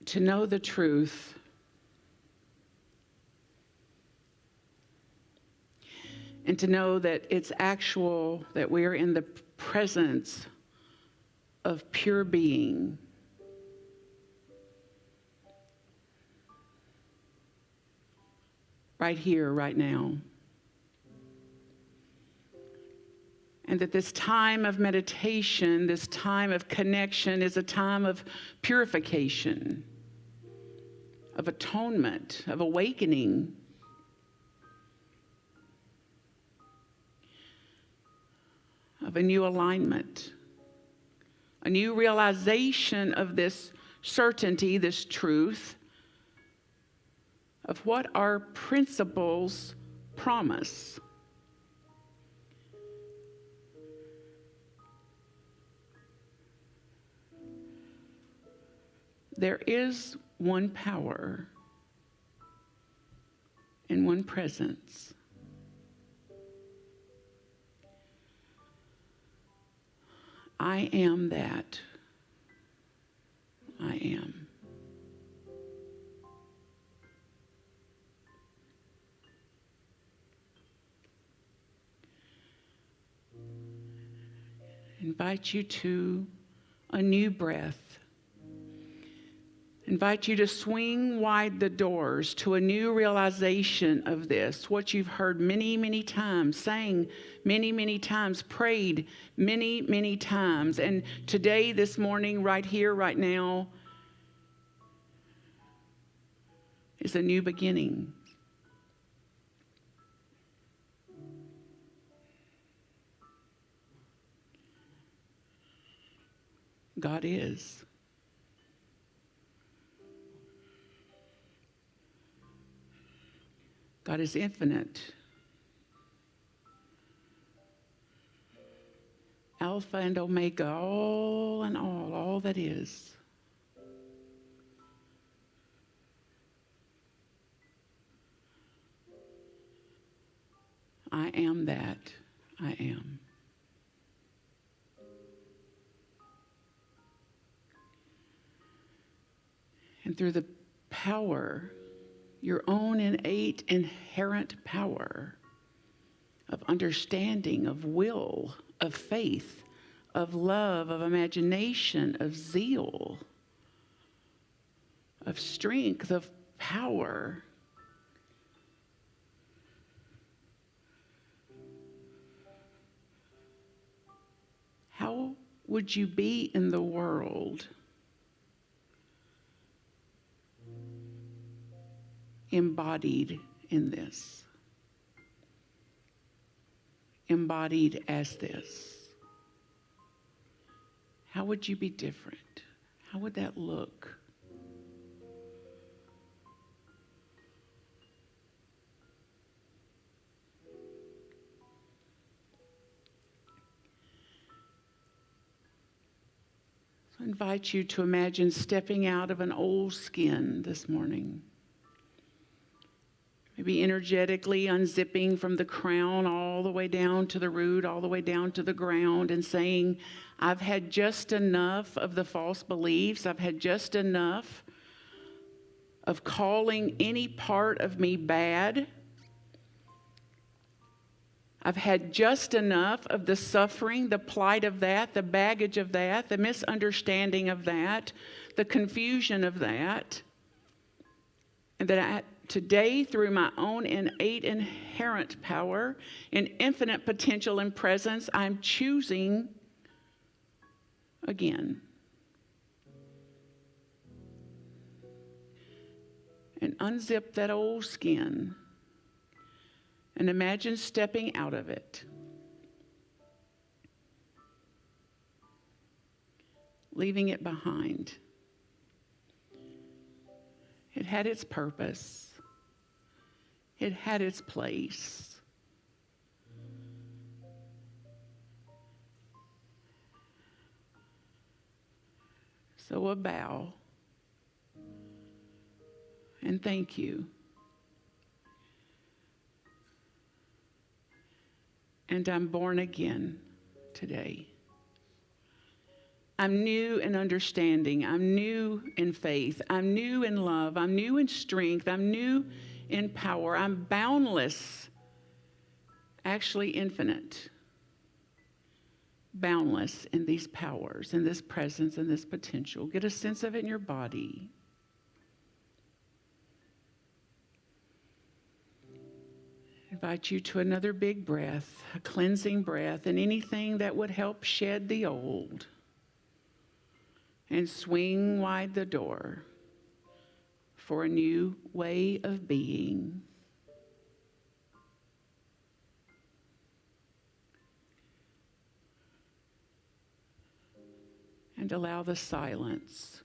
to know the truth and to know that it's actual, that we are in the presence of pure being. Right here, right now. And that this time of meditation, this time of connection is a time of purification, of atonement, of awakening. Of a new alignment, a new realization of this certainty, this truth, of what our principles promise. There is one power and one presence. I am that. I am. Invite you to a new breath. Invite you to swing wide the doors to a new realization of this, what you've heard many, many times, sang many, many times, prayed many, many times. And today, this morning, right here, right now, is a new beginning. God is. God is infinite. Alpha and Omega, all and all that is. I am that. I am. And through the power, your own innate, inherent power of understanding, of will, of faith, of love, of imagination, of zeal, of strength, of power. How would you be in the world embodied in this? Embodied as this? How would you be different? How would that look? So I invite you to imagine stepping out of an old skin this morning. Maybe energetically unzipping from the crown all the way down to the root, all the way down to the ground, and saying, I've had just enough of the false beliefs. I've had just enough of calling any part of me bad. I've had just enough of the suffering, the plight of that, the baggage of that, the misunderstanding of that, the confusion of that. And that today, through my own innate, inherent power and infinite potential and presence, I'm choosing again. And unzip that old skin and imagine stepping out of it. Leaving it behind. It had its purpose. It had its place. So a bow and thank you. And I'm born again today. I'm new in understanding. I'm new in faith. I'm new in love. I'm new in strength. I'm new in power. I'm boundless, actually infinite, boundless in these powers, in this presence, in this potential. Get a sense of it in your body. Invite you to another big breath, a cleansing breath, and anything that would help shed the old and swing wide the door for a new way of being. And allow the silence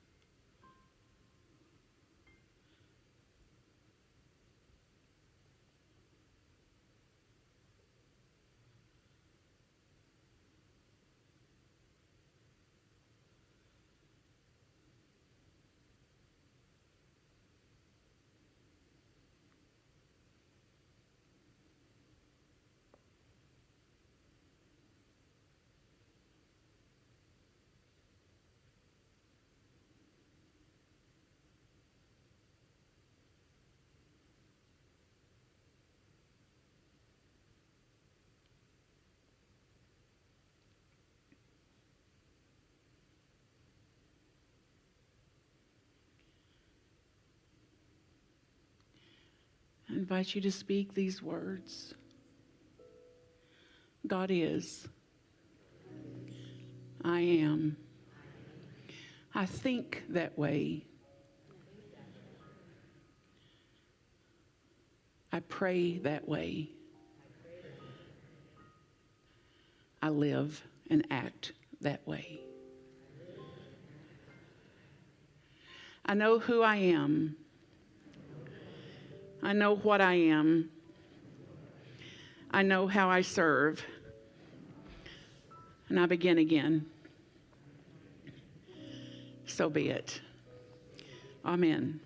I invite you to speak these words. God is. I am. I think that way. I pray that way. I live and act that way. I know who I am. I know what I am. I know how I serve. And I begin again. So be it. Amen.